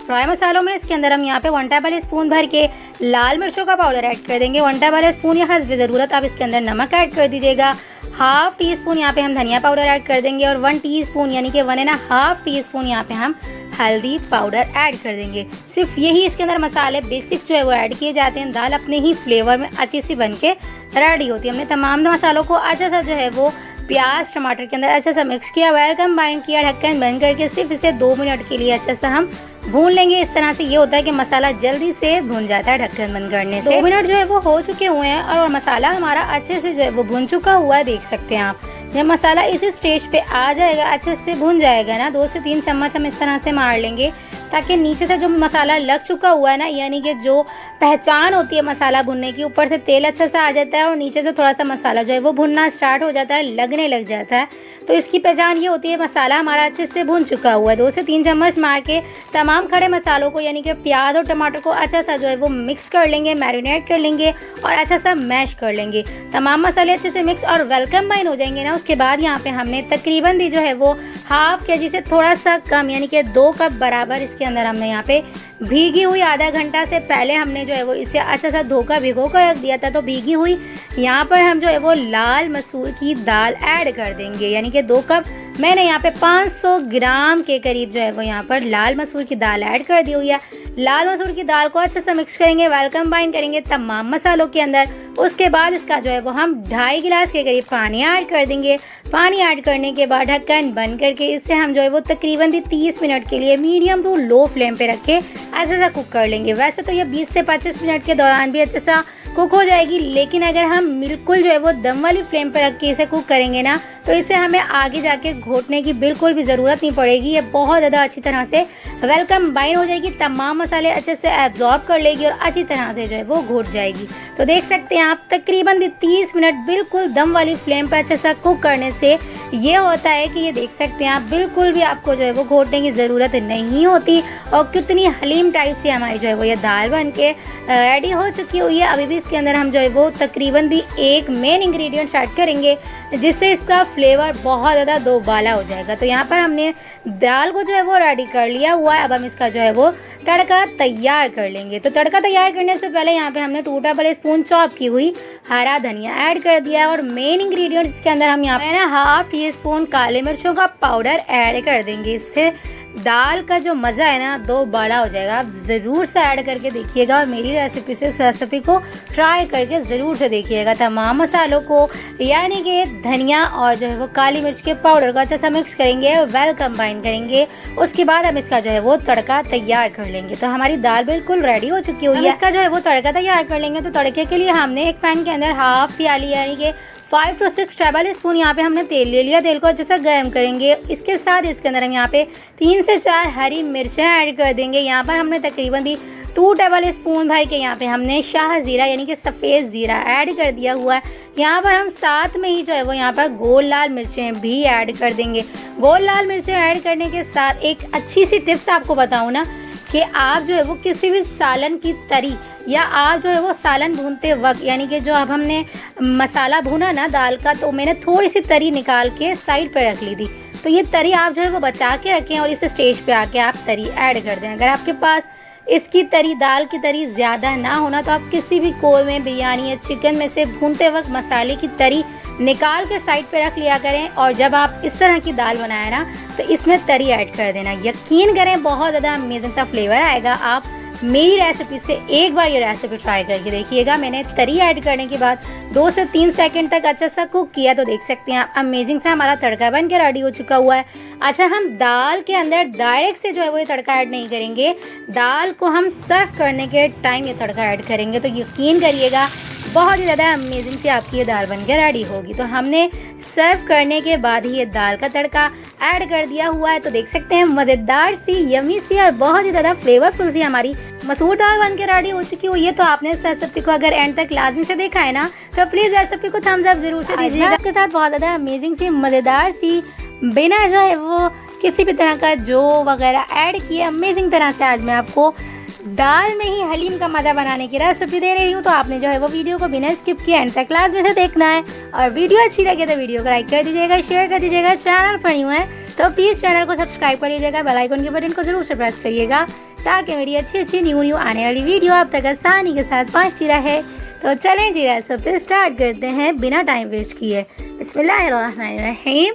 ड्राई मसालों में इसके अंदर हम यहाँ पे 1 टेबल स्पून भर के लाल मिर्चों का पाउडर ऐड कर देंगे। 1 टेबल स्पून या हस्ब ज़रूरत आप इसके अंदर नमक ऐड कर दीजिएगा। हाफ टी स्पून यहाँ पे हम धनिया पाउडर ऐड कर देंगे और 1 टीस्पून यानी कि 1.5 टीस्पून यहाँ पे हम हल्दी पाउडर ऐड कर देंगे। सिर्फ यही इसके अंदर मसाले बेसिक्स जो है वो ऐड किए जाते हैं। दाल अपने ही फ्लेवर में अच्छी सी बन के रेडी होती है। हमने तमाम मसालों को अच्छा सा जो है वो प्याज टमाटर के अंदर अच्छा सा मिक्स किया, वेल कंबाइन किया, ढक्कन बंद करके सिर्फ इसे 2 मिनट के लिए अच्छा सा हम भून लेंगे। इस तरह से ये होता है कि मसाला जल्दी से भून जाता है ढक्कन बंद करने से। 2 मिनट जो है वो हो चुके हुए हैं और मसाला हमारा अच्छे से जो है वो भुन चुका हुआ है, देख सकते हैं आप। जब मसाला इस स्टेज पे आ जाएगा, अच्छे से भुन जाएगा ना, 2 से 3 चम्मच हम इस तरह से मार लेंगे ताकि नीचे से जो मसाला लग चुका हुआ है ना, यानी कि जो पहचान होती है मसाला भुनने की, ऊपर से तेल अच्छा सा आ जाता है और नीचे से थोड़ा सा मसाला जो है वो भुनना स्टार्ट हो जाता है, लगने लग जाता है। तो इसकी पहचान ये होती है मसाला हमारा अच्छे से भुन चुका हुआ है। 2 से 3 चम्मच मार के तमाम खड़े मसालों को यानी कि प्याज और टमाटर को अच्छा सा जो है वो मिक्स कर लेंगे, मैरिनेट कर लेंगे और अच्छा सा मैश कर लेंगे। तमाम मसाले अच्छे से मिक्स और वेल कंबाइन हो जाएंगे ना, उसके बाद यहाँ पे हमने तकरीबन भी जो है वो हाफ केजी से थोड़ा सा कम यानी कि 2 कप बराबर इसके अंदर हमने यहाँ पे भीगी हुई, आधा घंटा से पहले हमने जो है वो इसे अच्छा सा भिगो कर रख दिया था। तो भीगी हुई यहाँ पर हम जो है वो लाल मसूर की दाल ऐड कर देंगे, यानी कि 2 कप मैंने यहाँ पे 500 ग्राम के करीब जो है वो यहाँ पर लाल मसूर की दाल ऐड कर दी हुई है। लाल मसूर की दाल को अच्छे से मिक्स करेंगे, वेल कंबाइन करेंगे तमाम मसालों के अंदर। उसके बाद इसका जो है वो हम 2.5 गिलास के करीब पानी ऐड कर देंगे। पानी ऐड करने के बाद ढक्कन बंद करके इसे हम जो है वो तकरीबन 30 मिनट के लिए मीडियम टू लो फ्लेम पे रख के अच्छे से कुक कर लेंगे। वैसे तो ये 20 से 25 मिनट के दौरान भी अच्छे सा कुक हो जाएगी, लेकिन अगर हम बिल्कुल जो है वो दम वाली फ्लेम पर रख के इसे कुक करेंगे ना, तो इसे हमें आगे जाके घोटने की बिल्कुल भी ज़रूरत नहीं पड़ेगी। ये बहुत ज़्यादा अच्छी तरह से वेल कंबाइन हो जाएगी, तमाम मसाले अच्छे से एब्जॉर्ब कर लेगी और अच्छी तरह से जो है वो घोट जाएगी। तो देख सकते हैं आप तकरीबन भी 30 मिनट बिल्कुल दम वाली फ्लेम पर अच्छे से कुक करने से ये होता है कि ये देख सकते हैं आप बिल्कुल भी आपको जो है वो घोटने की ज़रूरत नहीं होती और कितनी हलीम टाइप से हमारी जो है वो ये दाल बन के रेडी हो चुकी हुई है। अभी भी इसके अंदर हम जो है वो तकरीबन भी एक मेन इंग्रेडिएंट ऐड करेंगे जिससे इसका फ्लेवर बहुत ज़्यादा दोबाला हो जाएगा। तो यहाँ पर हमने दाल को जो है वो रेडी कर लिया हुआ है। अब हम इसका जो है वो तड़का तैयार कर लेंगे। तो तड़का तैयार करने से पहले यहाँ पे हमने 2 टेबल स्पून चॉप की हुई हरा धनिया ऐड कर दिया और मेन इंग्रेडिएंट्स इसके अंदर हम यहाँ पे ना हाफ टी स्पून काले मिर्चों का पाउडर ऐड कर देंगे। इससे दाल का जो मज़ा है ना दो बड़ा हो जाएगा। आप ज़रूर से ऐड करके देखिएगा और मेरी रेसिपी से इस रेसिपी को ट्राई करके ज़रूर से देखिएगा। तमाम मसालों को यानी कि धनिया और जो है वो काली मिर्च के पाउडर को अच्छा सा मिक्स करेंगे, वेल कंबाइन करेंगे। उसके बाद हम इसका जो है वो तड़का तैयार कर लेंगे। तो हमारी दाल बिल्कुल रेडी हो चुकी हुई है। इसका जो है वो तड़का तैयार कर लेंगे। तो तड़के के लिए हमने एक पैन के अंदर हाफ प्याली यानी कि 5 से 6 टेबल स्पून यहाँ पे हमने तेल ले लिया। तेल को अच्छे से गर्म करेंगे। इसके साथ इसके अंदर हम यहाँ पे 3 से 4 हरी मिर्चें ऐड कर देंगे। यहाँ पर हमने तकरीबन भी 2 टेबल स्पून भर के यहाँ पे हमने शाह ज़ीरा यानी कि सफ़ेद ज़ीरा ऐड कर दिया हुआ है। यहाँ पर हम साथ में ही जो है वो यहाँ पर गोल लाल मिर्चें भी ऐड कर देंगे। गोल लाल मिर्चें ऐड करने के साथ एक अच्छी सी टिप्स आपको बताऊँ ना कि आप जो है वो किसी भी सालन की तरी या आप जो है वो सालन भूनते वक्त यानी कि जो अब हमने मसाला भूना ना दाल का, तो मैंने थोड़ी सी तरी निकाल के साइड पे रख ली थी। तो ये तरी आप जो है वो बचा के रखें और इस स्टेज पे आके आप तरी ऐड कर दें। अगर आपके पास इसकी तरी दाल की तरी ज़्यादा ना होना तो आप किसी भी कोई में बिरयानी या चिकन में से भूनते वक्त मसाले की तरी निकाल के साइड पे रख लिया करें और जब आप इस तरह की दाल बनाएं ना तो इसमें तरी ऐड कर देना। यकीन करें बहुत ज़्यादा अमेजिंग सा फ्लेवर आएगा। आप मेरी रेसिपी से एक बार ये रेसिपी ट्राई करके देखिएगा। मैंने तरी ऐड करने के बाद 2 से 3 सेकंड तक अच्छा सा कुक किया तो देख सकते हैं आप अमेजिंग सा हमारा तड़का बन के रेडी हो चुका हुआ है। अच्छा, हम दाल के अंदर डायरेक्ट से जो है वो ये तड़का ऐड नहीं करेंगे। दाल को हम सर्व करने के टाइम ये तड़का ऐड करेंगे। तो यकीन करिएगा बहुत ही ज़्यादा अमेजिंग सी आपकी ये दाल बन के रेडी होगी। तो हमने सर्व करने के बाद ही ये दाल का तड़का ऐड कर दिया हुआ है। तो देख सकते हैं मज़ेदार सी, यमी सी और बहुत ही ज़्यादा फ्लेवरफुल सी हमारी मसूर दाल बन के रेडी हो चुकी हुई है। तो आपने इस रेसिपी को अगर एंड तक लाजमी से देखा है ना, तो प्लीज़ रेसिपी को थम्स अप जरूर से दीजिएगा। आपके साथ बहुत ज़्यादा अमेजिंग सी, मज़ेदार सी, बिना जो है वो किसी भी तरह का जो वगैरह ऐड किए, अमेजिंग तरह से आज मैं आपको दाल में ही हलीम का मज़ा बनाने की रेसिपी दे रही हूँ। तो आपने जो है वो वीडियो को बिना स्किप किए एंड तक लाजमी से देखना है। और वीडियो अच्छी लगे तो वीडियो को लाइक कर दीजिएगा, शेयर कर दीजिएगा। चैनल पर न्यू है तो प्लीज़ चैनल को सब्सक्राइब कर लीजिएगा, बेल आइकन के बटन को जरूर से प्रेस करिएगा ताकि मेरी अच्छी न्यू आने वाली वीडियो आप तक आसानी के साथ पहुँचती रहे। तो चलें जी, रेसिपी स्टार्ट करते हैं बिना टाइम वेस्ट किए। बिस्मिल्लाहिर्रहमानिर्रहीम।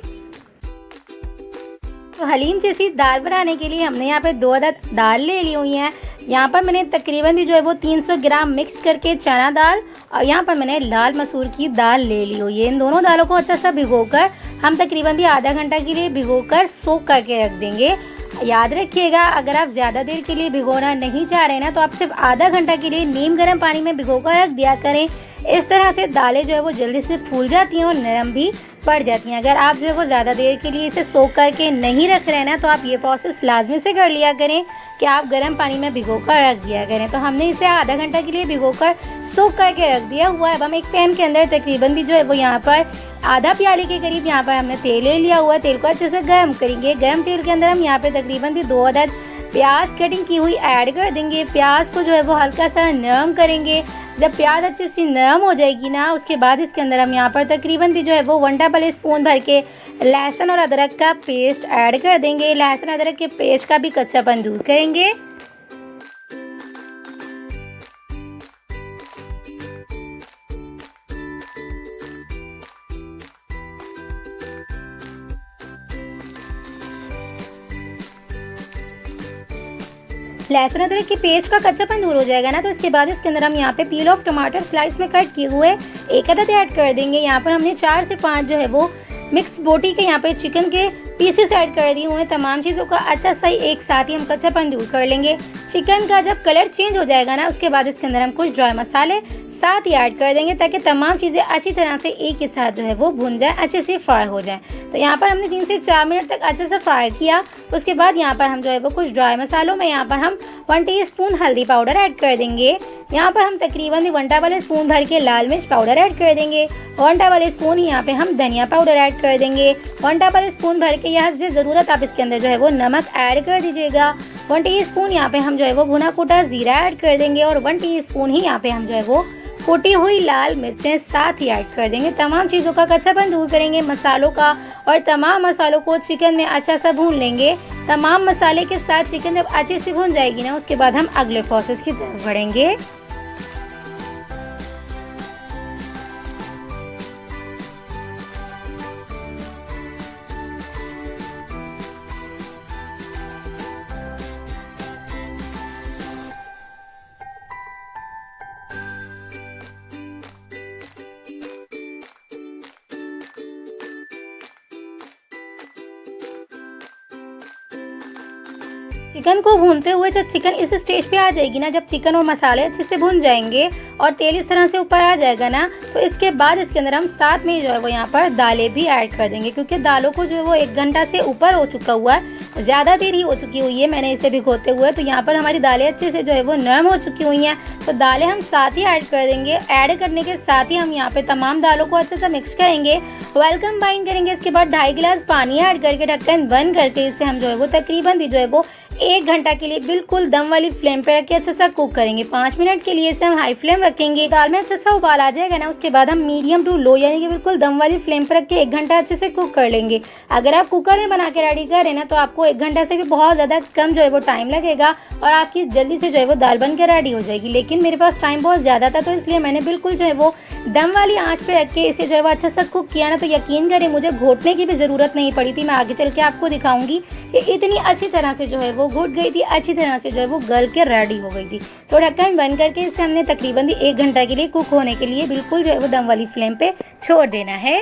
तो हलीम जैसी दाल बनाने के लिए हमने यहाँ पे 2 अदद दाल ले ली हुई हैं। यहाँ पर मैंने तकरीबन जो है वो 300 ग्राम मिक्स करके चना दाल और यहाँ पर मैंने लाल मसूर की दाल ले ली हुई है। इन दोनों दालों को अच्छा सा भिगोकर हम तकरीबन भी आधा घंटा के लिए भिगोकर सोक करके रख देंगे। याद रखिएगा, अगर आप ज़्यादा देर के लिए भिगोना नहीं चाह रहे ना, तो आप सिर्फ आधा घंटा के लिए नीम गर्म पानी में भिगोकर रख दिया करें। इस तरह से दालें जो है वो जल्दी से फूल जाती हैं और नरम भी पड़ जाती हैं। अगर आप जो है वो ज़्यादा देर के लिए इसे सोक करके नहीं रख रहे हैं ना, तो आप ये प्रोसेस लाजमी से कर लिया करें कि आप गर्म पानी में भिगोकर रख दिया करें। तो हमने इसे आधा घंटा के लिए भिगोकर सोक करके रख दिया हुआ है। अब हम एक पैन के अंदर तकरीबन भी जो है वो यहाँ पर आधा प्याले के करीब यहाँ पर हमने तेल ले लिया हुआ है। तेल को अच्छे से गर्म करेंगे। गर्म तेल के अंदर हम यहाँ पे तकरीबन भी 2 अदद प्याज कटिंग की हुई ऐड कर देंगे। प्याज को जो है वो हल्का सा नरम करेंगे। जब प्याज अच्छे से नरम हो जाएगी ना, उसके बाद इसके अंदर हम यहाँ पर तकरीबन भी जो है वो 1 टेबल स्पून भर के लहसुन और अदरक का पेस्ट ऐड कर देंगे। लहसुन अदरक के पेस्ट का भी कच्चापन दूर करेंगे। लहसुन अदरक के पेस्ट का कच्चापन दूर हो जाएगा ना, तो इसके बाद इसके अंदर हम यहाँ पे पील ऑफ टमाटर स्लाइस में कट किए हुए 1 अदद ऐड कर देंगे। यहाँ पर हमने 4 से 5 जो है वो मिक्स बोटी के यहाँ पे चिकन के पीसेस ऐड कर दिए हुए हैं। तमाम चीज़ों का अच्छा सही एक साथ ही हम कच्चापन दूर कर लेंगे। चिकन का जब कलर चेंज हो जाएगा ना, उसके बाद इसके अंदर हम कुछ ड्राई मसाले साथ ही ऐड कर देंगे ताकि तमाम चीज़ें अच्छी तरह से एक ही साथ जो है वो भुन जाए, अच्छे से फ्राई हो जाए। तो यहाँ पर हमने 3 से 4 मिनट तक अच्छे से फ्राई किया। उसके बाद यहाँ पर हम जो है वो कुछ ड्राई मसालों में यहाँ पर हम 1 टीस्पून हल्दी पाउडर ऐड कर देंगे। यहाँ पर हम तकरीबन 1 टेबल स्पून भर के लाल मिर्च पाउडर ऐड कर देंगे। 1 टेबल स्पून यहाँ पे हम धनिया पाउडर ऐड कर देंगे। 1 टेबल स्पून भर के यह हस्बे ज़रूरत आप इसके अंदर जो है वो नमक ऐड कर दीजिएगा। 1 टीस्पून यहाँ पे हम जो है वो भुना कूटा ज़ीरा ऐड कर देंगे और 1 टीस्पून ही यहाँ पे हम जो है वो कुटी हुई लाल मिर्चें साथ ही ऐड कर देंगे। तमाम चीज़ों का कच्चापन दूर करेंगे मसालों का और तमाम मसालों को चिकन में अच्छा सा भून लेंगे। तमाम मसाले के साथ चिकन जब अच्छे से भून जाएगी ना, उसके बाद हम अगले प्रोसेस की तरफ बढ़ेंगे। चिकन को भूनते हुए जब चिकन इस स्टेज पे आ जाएगी ना, जब चिकन और मसाले अच्छे से भून जाएंगे और तेल इस तरह से ऊपर आ जाएगा ना, तो इसके बाद इसके अंदर हम साथ में जो है वो यहाँ पर दालें भी ऐड कर देंगे। क्योंकि दालों को जो है वो 1 घंटा से ऊपर हो चुका हुआ है, ज़्यादा देर ही हो चुकी हुई है मैंने इसे भिगोते हुए। तो यहाँ पर हमारी दालें अच्छे से जो है वो नरम हो चुकी हुई हैं, तो दालें हम साथ ही ऐड कर देंगे। ऐड करने के साथ ही हम यहाँ पे तमाम दालों को अच्छे से मिक्स करेंगे, वेल कंबाइन करेंगे। इसके बाद 2.5 गिलास पानी ऐड करके ढक्कन बंद करके इसे हम जो है वो तकरीबन भी जो है वो 1 घंटा के लिए बिल्कुल दम वाली फ्लेम पे रख के अच्छा सा कुक करेंगे। 5 मिनट के लिए इसे हम हाई फ्लेम रखेंगे। दाल में अच्छा सा उबाल आ जाएगा ना, उसके बाद हम मीडियम टू लो यानी कि बिल्कुल दम वाली फ्लेम पे रख के 1 घंटा अच्छे से कुक कर लेंगे। अगर आप कुकर में बना के रेडी करें ना, तो आपको 1 घंटा से भी बहुत ज़्यादा कम जो है वो टाइम लगेगा और आपकी जल्दी से जो है वो दाल बन के रेडी हो जाएगी। लेकिन मेरे पास टाइम बहुत ज़्यादा था, तो इसलिए मैंने बिल्कुल जो है वो दम वाली आँच पे रख के इसे जो है वो अच्छा सा कुक किया ना, तो यकीन करें मुझे घोटने की भी ज़रूरत नहीं पड़ी थी। मैं आगे चल के आपको दिखाऊंगी कि इतनी अच्छी तरह से जो है वो घुट गई थी, अच्छी तरह से जो है वो गल के रेडी हो गई थी। तो ढक्कन बंद करके इसे हमने तकरीबन 1 घंटा के लिए कुक होने के लिए बिल्कुल जो है वो दम वाली फ्लेम पे छोड़ देना है।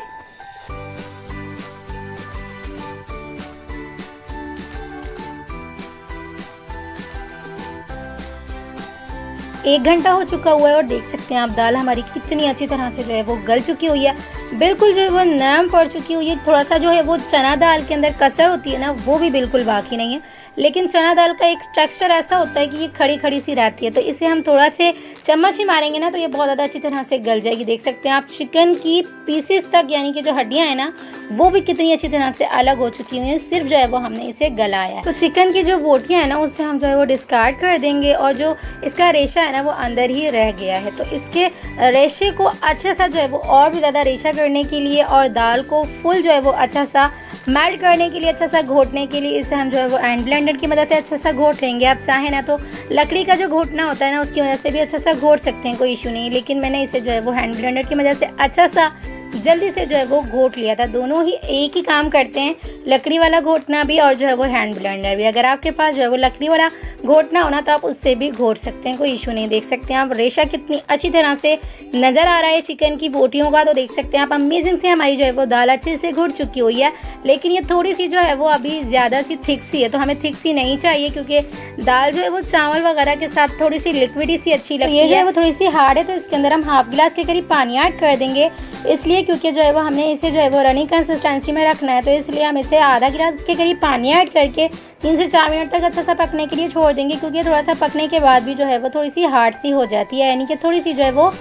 1 घंटा हो चुका हुआ है और देख सकते हैं आप दाल हमारी कितनी अच्छी तरह से जो है वो गल चुकी हुई है, बिल्कुल जो है वो नरम पड़ चुकी हुई है। थोड़ा सा जो है वो चना दाल के अंदर कसर होती है ना, वो भी बिल्कुल बाकी नहीं है। लेकिन चना दाल का एक टेक्सचर ऐसा होता है कि ये खड़ी खड़ी सी रहती है, तो इसे हम थोड़ा से चम्मच ही मारेंगे ना तो ये बहुत ज़्यादा अच्छी तरह से गल जाएगी। देख सकते हैं आप चिकन की पीसेस तक, यानी कि जो हड्डियाँ हैं ना वो भी कितनी अच्छी तरह से अलग हो चुकी हुई हैं, सिर्फ जो है वो हमने इसे गलाया है। तो चिकन की जो बोटियाँ हैं ना उससे हम जो है वो डिस्कार्ड कर देंगे, और जो इसका रेशा है ना वो अंदर ही रह गया है। तो इसके रेशे को अच्छा सा जो है वो और भी ज़्यादा रेशा करने के लिए और दाल को फुल जो है वो अच्छा सा मेल्ट करने के लिए, अच्छा सा घोटने के लिए इसे हम जो है वो हैंड ब्लेंडर की मदद से अच्छा सा घोट लेंगे। आप चाहें ना तो लकड़ी का जो घोटना होता है ना उसकी वजह से भी अच्छा सा घोट सकते हैं, कोई इशू नहीं। लेकिन मैंने इसे जो है वो हैंड ब्लेंडर की मदद से अच्छा सा जल्दी से जो है वो घोट लिया था। दोनों ही एक ही काम करते हैं, लकड़ी वाला घोटना भी और जो है वो हैंड ब्लेंडर भी। अगर आपके पास जो है वो लकड़ी वाला घोटना होना तो आप उससे भी घोट सकते हैं, कोई इशू नहीं। देख सकते हैं आप रेशा कितनी अच्छी तरह से नज़र आ रहा है चिकन की बोटियों का। तो देख सकते हैं आप अमेजिंग से हमारी जो है वो दाल अच्छे से घुट चुकी हुई है, लेकिन ये थोड़ी सी जो है वो अभी ज़्यादा सी थिक सी है। तो हमें थिक सी नहीं चाहिए, क्योंकि दाल जो है वो चावल वगैरह के साथ थोड़ी सी लिक्विडी सी अच्छी लगती है। ये जो है वो थोड़ी सी हार्ड है, तो इसके अंदर हम हाफ गिलास के करीब पानी ऐड कर देंगे, इसलिए क्योंकि जो है वो हमने इसे जो है वो रनिंग कंसिस्टेंसी में रखना है। तो इसलिए हम इसे आधा गिलास के करीब पानी ऐड करके 3 से 4 मिनट तक अच्छा सा पकने के लिए छोड़ देंगे, क्योंकि थोड़ा सा पकने के बाद भी जो है वो थोड़ी सी हार्ड सी हो जाती है, यानी कि थोड़ी सी जो है वो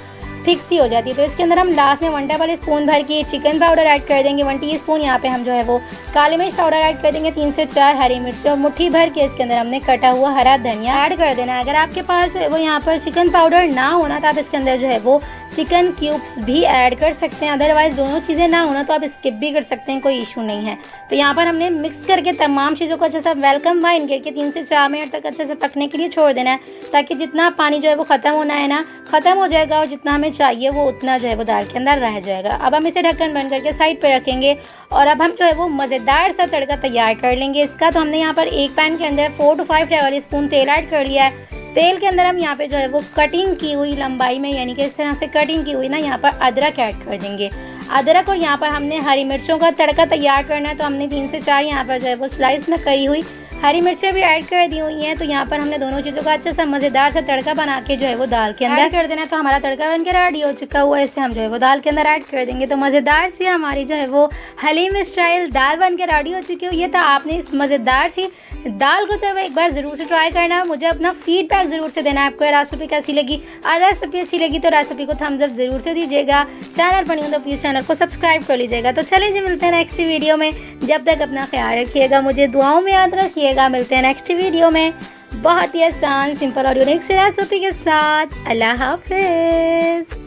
थिक सी हो जाती है। तो इसके अंदर हम लास्ट में 1 टेबल स्पून भर के चिकन पाउडर ऐड कर देंगे, 1 टीस्पून यहाँ पे हम जो है वो काली मिर्च पाउडर ऐड कर देंगे, 3 से 4 हरी मिर्च, और मुट्ठी भर के इसके अंदर हमने कटा हुआ हरा धनिया ऐड कर देना है। अगर आपके पास जो है वो यहाँ पर चिकन पाउडर ना होना तो आप इसके अंदर जो है वो चिकन क्यूब्स भी ऐड कर सकते हैं। अदरवाइज़ दोनों चीज़ें ना होना तो आप स्किप भी कर सकते हैं, कोई इशू नहीं है। तो यहाँ पर हमने मिक्स करके तमाम चीज़ों को अच्छे से वेलकम वाइन करके 3 से 4 मिनट तक अच्छे से पकने के लिए छोड़ देना है, ताकि जितना पानी जो है वो ख़त्म होना है ना ख़त्म हो जाएगा, और जितना हमें चाहिए वो उतना जो है वो दाल के अंदर रह जाएगा। अब हम इसे ढक्कन बंद करके साइड पर रखेंगे, और अब हम जो है वो मज़ेदार सा तड़का तैयार कर लेंगे इसका। तो हमने यहाँ पर एक पैन के अंदर 4 to 5 टेबल स्पून तेल ऐड कर लिया है। तेल के अंदर हम यहाँ पे जो है वो कटिंग की हुई लंबाई में, यानी कि इस तरह से कटिंग की हुई ना यहाँ पर अदरक ऐड कर देंगे। अदरक और यहाँ पर हमने हरी मिर्चों का तड़का तैयार करना है, तो हमने 3 से 4 यहाँ पर जो है वो स्लाइस में करी हुई हरी मिर्चें भी ऐड कर दी हुई हैं। तो यहाँ पर हमने दोनों चीज़ों का अच्छा सा मज़ेदार सा तड़का बना के जो है वो दाल के अंदर कर देना है। तो हमारा तड़का बन के रेडी हो चुका हुआ है, इसे हम जो है वो दाल के अंदर ऐड कर देंगे। तो मज़ेदार सी हमारी जो है वो हलीम स्टाइल दाल बन के रेडी हो चुकी हुई है। तो आपने इस मज़ेदार सी दाल को जो है वो एक बार ज़रूर से ट्राई करना है, मुझे अपना फीडबैक ज़रूर से देना है आपको रेसिपी कैसी लगी। और रेसिपी अच्छी लगी तो रेसिपी को थम्स अप ज़रूर से दीजिएगा। चैनल पर नहीं हो तो प्लीज़ चैनल को सब्सक्राइब कर लीजिएगा। तो चलिए जी, मिलते हैं नेक्स्ट वीडियो में। जब तक अपना ख्याल रखिएगा, मुझे दुआओं में याद रखिएगा। मिलते हैं नेक्स्ट वीडियो में बहुत ही आसान, सिंपल और यूनिक सी रेसिपी के साथ। अल्लाह हाफिज़।